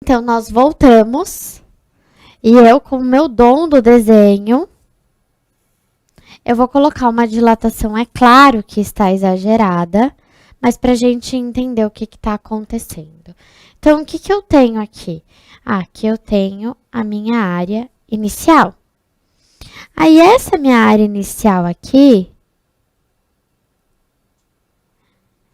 Então, nós voltamos. E eu, com o meu dom do desenho, eu vou colocar uma dilatação, é claro que está exagerada, mas para a gente entender o que está acontecendo. Então, o que eu tenho aqui? Aqui eu tenho a minha área inicial. Aí, essa minha área inicial aqui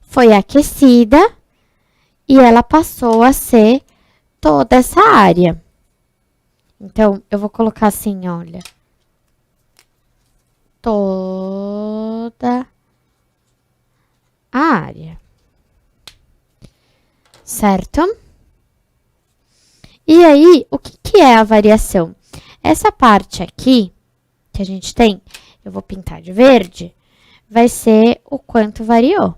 foi aquecida e ela passou a ser toda essa área. Então, eu vou colocar assim, olha. Toda a área. Certo? E aí, o que é a variação? Essa parte aqui, que a gente tem, eu vou pintar de verde, vai ser o quanto variou.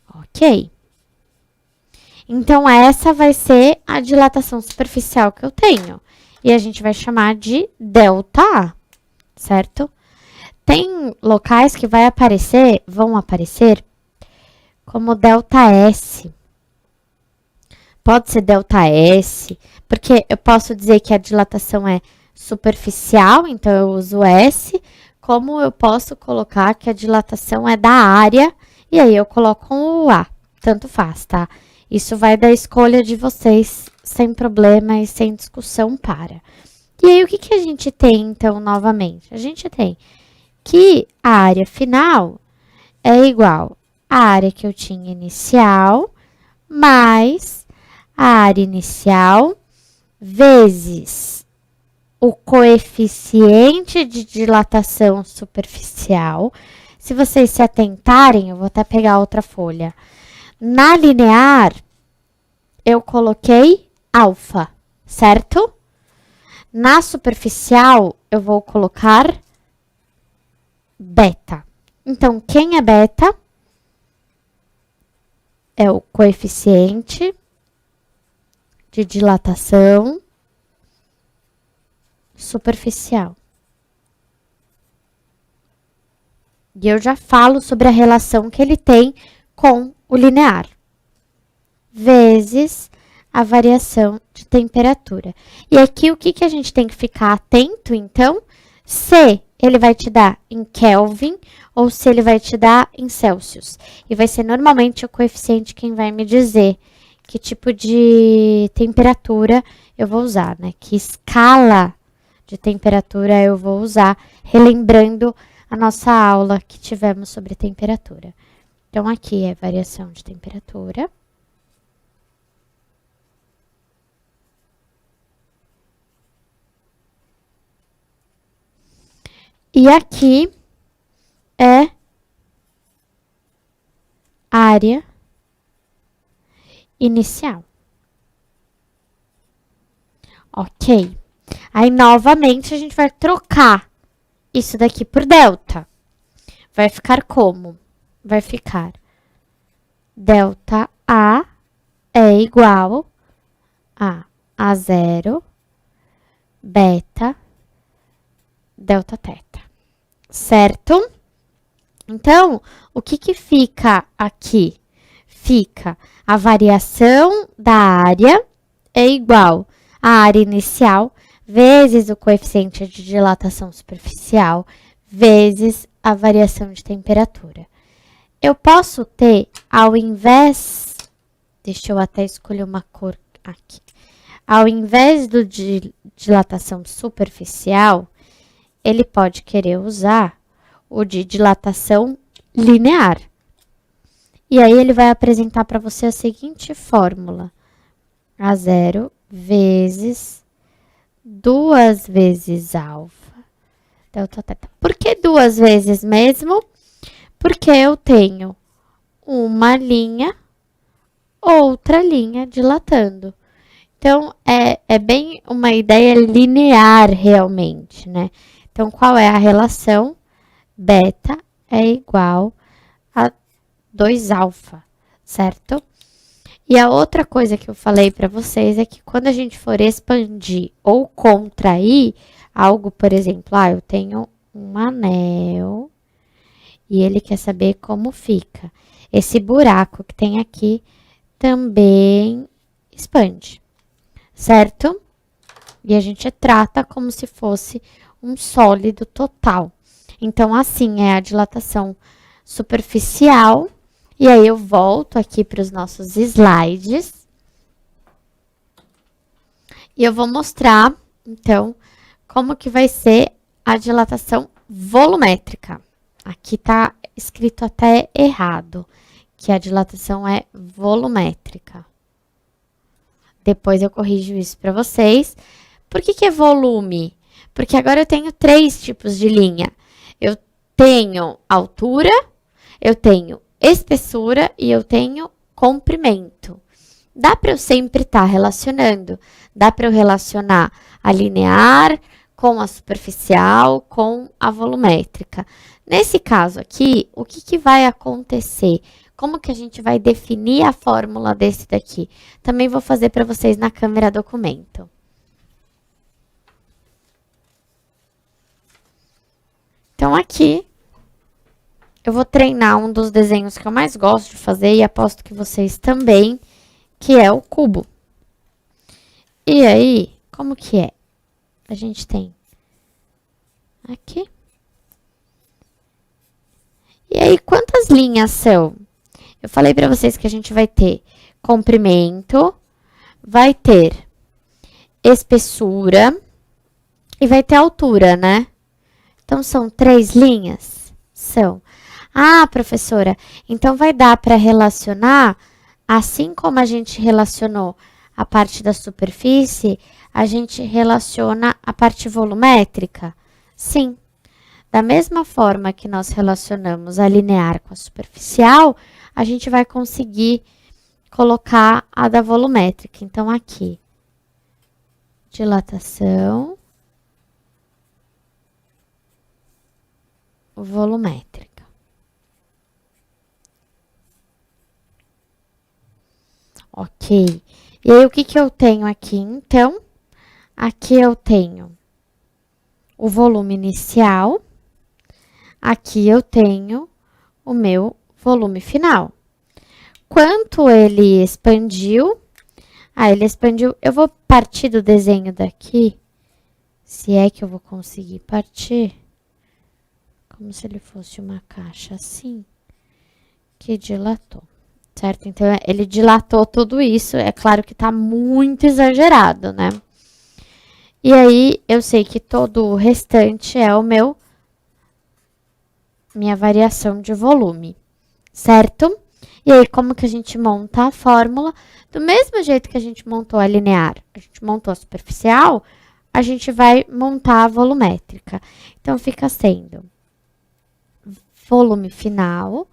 Ok? Então, essa vai ser a dilatação superficial que eu tenho. E a gente vai chamar de ΔA, certo? Tem locais que vão aparecer como ΔS. Pode ser ΔS, porque eu posso dizer que a dilatação é superficial, então eu uso S, como eu posso colocar que a dilatação é da área, e aí eu coloco o A, tanto faz, tá? Isso vai da escolha de vocês, sem problema e sem discussão para. E aí, o que a gente tem, então, novamente? A gente tem que a área final é igual à área que eu tinha inicial, mais a área inicial vezes o coeficiente de dilatação superficial. Se vocês se atentarem, eu vou até pegar outra folha. Na linear, eu coloquei alfa, certo? Na superficial, eu vou colocar beta. Então, quem é beta? É o coeficiente de dilatação superficial. E eu já falo sobre a relação que ele tem com o linear, vezes a variação de temperatura. E aqui o que a gente tem que ficar atento, então, se ele vai te dar em Kelvin ou se ele vai te dar em Celsius. E vai ser normalmente o coeficiente quem vai me dizer que tipo de temperatura eu vou usar, né? Que escala de temperatura eu vou usar, relembrando a nossa aula que tivemos sobre temperatura. Então, aqui é variação de temperatura. E aqui é área inicial. Ok. Aí, novamente, a gente vai trocar isso daqui por delta. Vai ficar como? Vai ficar delta A é igual a A0 beta delta teta. Certo? Então, o que fica aqui? Fica a variação da área é igual à área inicial vezes o coeficiente de dilatação superficial vezes a variação de temperatura. Eu posso ter, ao invés, deixa eu até escolher uma cor aqui, ao invés do de dilatação superficial, ele pode querer usar o de dilatação linear. E aí, ele vai apresentar para você a seguinte fórmula. A0 vezes 2 vezes alfa delta teta. Por que 2 vezes mesmo? Porque eu tenho uma linha, outra linha dilatando. Então, é bem uma ideia linear realmente, né? Então, qual é a relação? Beta é igual a 2 alfa, certo? E a outra coisa que eu falei para vocês é que quando a gente for expandir ou contrair, algo, por exemplo, eu tenho um anel e ele quer saber como fica. Esse buraco que tem aqui também expande, certo? E a gente trata como se fosse um sólido total. Então, assim é a dilatação superficial. E aí, eu volto aqui para os nossos slides. E eu vou mostrar, então, como que vai ser a dilatação volumétrica. Aqui está escrito até errado, que a dilatação é volumétrica. Depois eu corrijo isso para vocês. Por que é volume? Porque agora eu tenho 3 tipos de linha. Eu tenho altura, eu tenho espessura e eu tenho comprimento. Dá para eu sempre estar relacionando. Dá para eu relacionar a linear com a superficial, com a volumétrica. Nesse caso aqui, o que vai acontecer? Como que a gente vai definir a fórmula desse daqui? Também vou fazer para vocês na câmera documento. Então, aqui, eu vou treinar um dos desenhos que eu mais gosto de fazer e aposto que vocês também, que é o cubo. E aí, como que é? A gente tem aqui. E aí, quantas linhas são? Eu falei para vocês que a gente vai ter comprimento, vai ter espessura e vai ter altura, né? Então, são 3 linhas? São. Ah, professora, então vai dar para relacionar, assim como a gente relacionou a parte da superfície, a gente relaciona a parte volumétrica? Sim. Da mesma forma que nós relacionamos a linear com a superficial, a gente vai conseguir colocar a da volumétrica. Então, aqui, dilatação volumétrica. Ok. E aí, o que eu tenho aqui? Então, aqui eu tenho o volume inicial. Aqui eu tenho o meu volume final. Quanto ele expandiu? Ele expandiu. Eu vou partir do desenho daqui, se é que eu vou conseguir partir, como se ele fosse uma caixa assim, que dilatou, certo? Então, ele dilatou tudo isso. É claro que está muito exagerado, né? E aí, eu sei que todo o restante é minha variação de volume, certo? E aí, como que a gente monta a fórmula? Do mesmo jeito que a gente montou a linear, a gente montou a superficial, a gente vai montar a volumétrica. Então, fica sendo volume final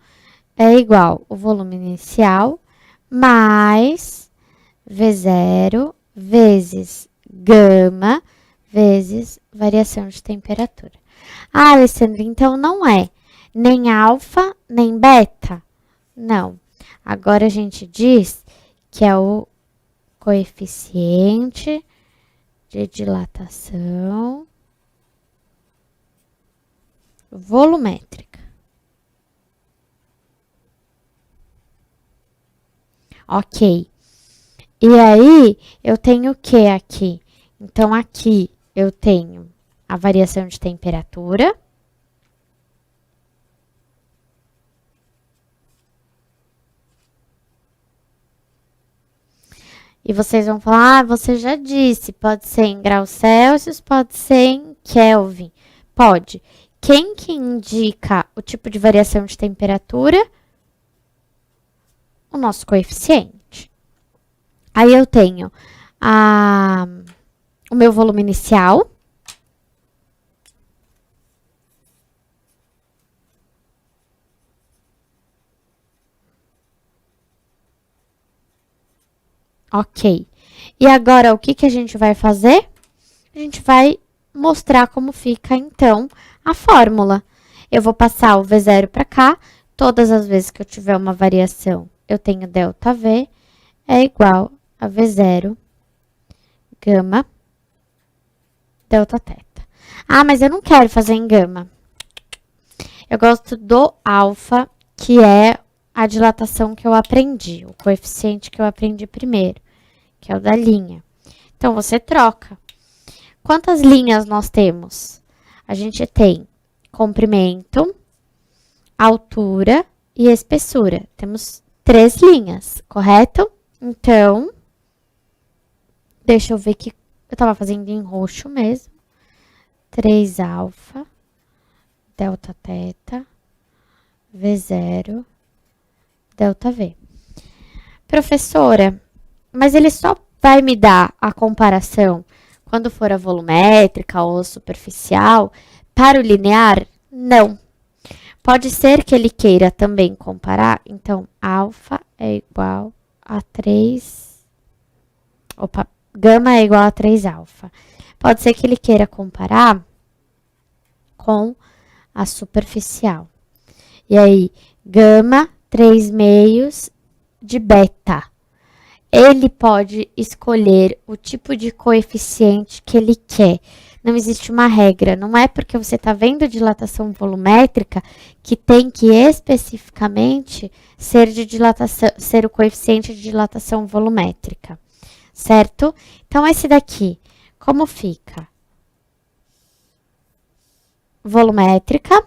é igual o volume inicial mais V0 vezes gama vezes variação de temperatura. Ah, Alessandra, então não é nem alfa, nem beta? Não. Agora a gente diz que é o coeficiente de dilatação volumétrica. Ok. E aí, eu tenho o que aqui? Então, aqui eu tenho a variação de temperatura. E vocês vão falar, você já disse, pode ser em graus Celsius, pode ser em Kelvin. Pode. Quem que indica o tipo de variação de temperatura? O nosso coeficiente. Aí eu tenho o meu volume inicial. Ok. E agora, o que a gente vai fazer? A gente vai mostrar como fica, então, a fórmula. Eu vou passar o V0 para cá. Todas as vezes que eu tiver uma variação, eu tenho ΔV é igual a V0 gama Δθ. Ah, mas eu não quero fazer em gama. Eu gosto do alfa, que é a dilatação que eu aprendi, o coeficiente que eu aprendi primeiro, que é o da linha. Então, você troca. Quantas linhas nós temos? A gente tem comprimento, altura e espessura. Temos 3 linhas, correto? Então, deixa eu ver que eu estava fazendo em roxo mesmo. 3 alfa, delta teta, V0, delta V. Professora, mas ele só vai me dar a comparação quando for a volumétrica ou superficial para o linear? Não. Pode ser que ele queira também comparar. Então, alfa é igual a 3. Opa, gama é igual a 3 alfa. Pode ser que ele queira comparar com a superficial. E aí, gama, 3 meios de beta. Ele pode escolher o tipo de coeficiente que ele quer. Não existe uma regra. Não é porque você está vendo dilatação volumétrica que tem que especificamente ser de dilatação, ser o coeficiente de dilatação volumétrica, certo? Então, esse daqui, como fica? Volumétrica.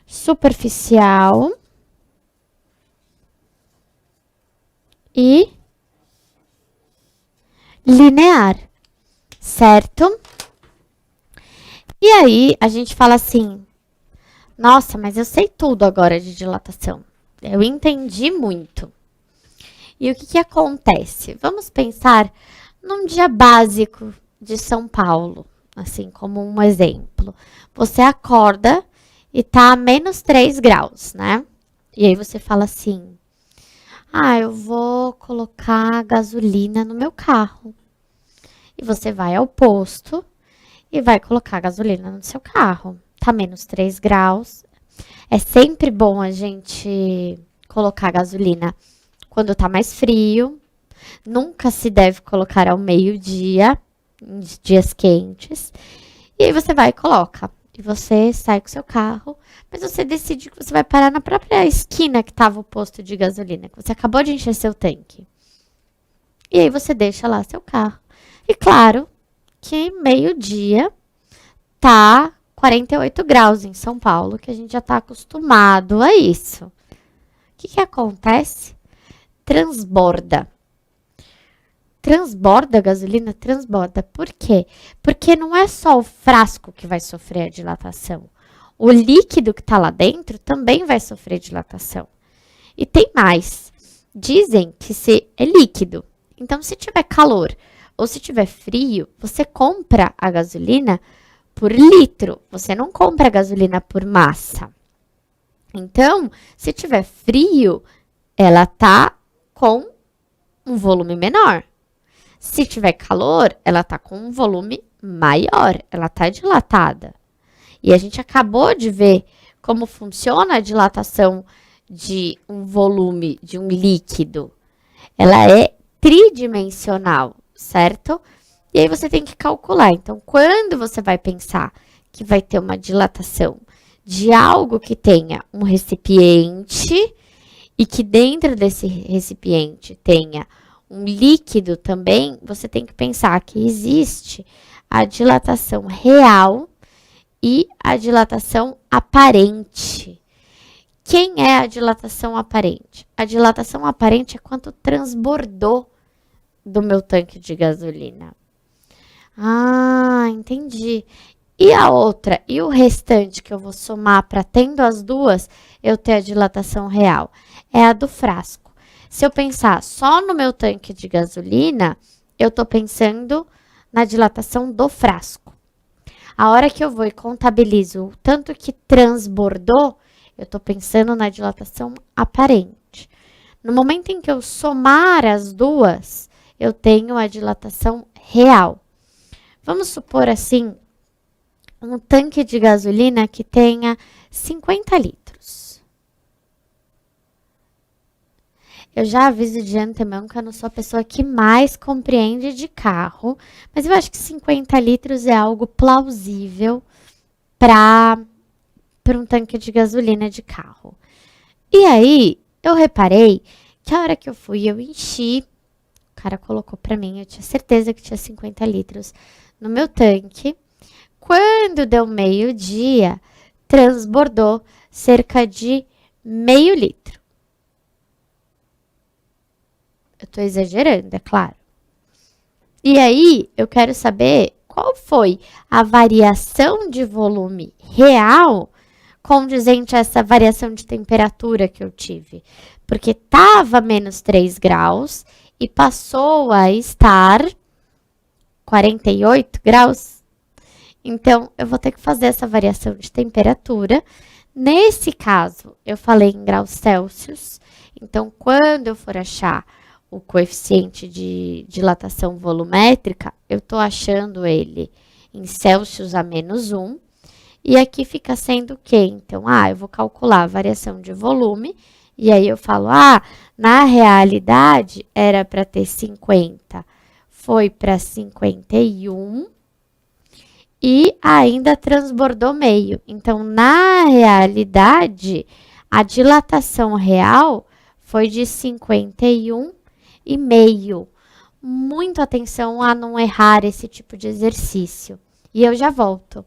Superficial e linear, certo? E aí, a gente fala assim, nossa, mas eu sei tudo agora de dilatação. Eu entendi muito. E o que que acontece? Vamos pensar num dia básico de São Paulo, assim como um exemplo. Você acorda e tá a menos 3 graus, né? E aí você fala assim, ah, eu vou colocar gasolina no meu carro. E você vai ao posto e vai colocar gasolina no seu carro. Tá menos 3 graus. É sempre bom a gente colocar gasolina quando tá mais frio. Nunca se deve colocar ao meio-dia, em dias quentes. E aí você vai e coloca. E você sai com o seu carro, mas você decide que você vai parar na própria esquina que estava o posto de gasolina, que você acabou de encher seu tanque. E aí você deixa lá seu carro. E claro que meio-dia tá 48 graus em São Paulo, que a gente já está acostumado a isso. O que que acontece? Transborda. Transborda a gasolina? Transborda. Por quê? Porque não é só o frasco que vai sofrer a dilatação. O líquido que está lá dentro também vai sofrer dilatação. E tem mais. Dizem que se é líquido. Então, se tiver calor ou se tiver frio, você compra a gasolina por litro. Você não compra a gasolina por massa. Então, se tiver frio, ela tá com um volume menor. Se tiver calor, ela tá com um volume maior, ela tá dilatada. E a gente acabou de ver como funciona a dilatação de um volume, de um líquido. Ela é tridimensional, certo? E aí você tem que calcular. Então, quando você vai pensar que vai ter uma dilatação de algo que tenha um recipiente e que dentro desse recipiente tenha um líquido também, você tem que pensar que existe a dilatação real e a dilatação aparente. Quem é a dilatação aparente? A dilatação aparente é quanto transbordou do meu tanque de gasolina. Ah, entendi. E a outra, e o restante que eu vou somar para tendo as duas, eu ter a dilatação real? É a do frasco. Se eu pensar só no meu tanque de gasolina, eu estou pensando na dilatação do frasco. A hora que eu vou e contabilizo o tanto que transbordou, eu estou pensando na dilatação aparente. No momento em que eu somar as duas, eu tenho a dilatação real. Vamos supor assim, um tanque de gasolina que tenha 50 litros. eu já aviso de antemão que eu não sou a pessoa que mais compreende de carro, mas eu acho que 50 litros é algo plausível para um tanque de gasolina de carro. E aí, eu reparei que a hora que eu fui, eu enchi, o cara colocou para mim, eu tinha certeza que tinha 50 litros no meu tanque. Quando deu meio-dia, transbordou cerca de meio litro. Eu tô exagerando, é claro. E aí, eu quero saber qual foi a variação de volume real condizente a essa variação de temperatura que eu tive. Porque estava menos 3 graus e passou a estar 48 graus. Então, eu vou ter que fazer essa variação de temperatura. Nesse caso, eu falei em graus Celsius. Então, quando eu for achar o coeficiente de dilatação volumétrica, eu estou achando ele em Celsius a menos 1. E aqui fica sendo o quê? Então, eu vou calcular a variação de volume. E aí eu falo, na realidade era para ter 50, foi para 51 e ainda transbordou meio. Então, na realidade, a dilatação real foi de 51,5. Muito atenção a não errar esse tipo de exercício. E eu já volto.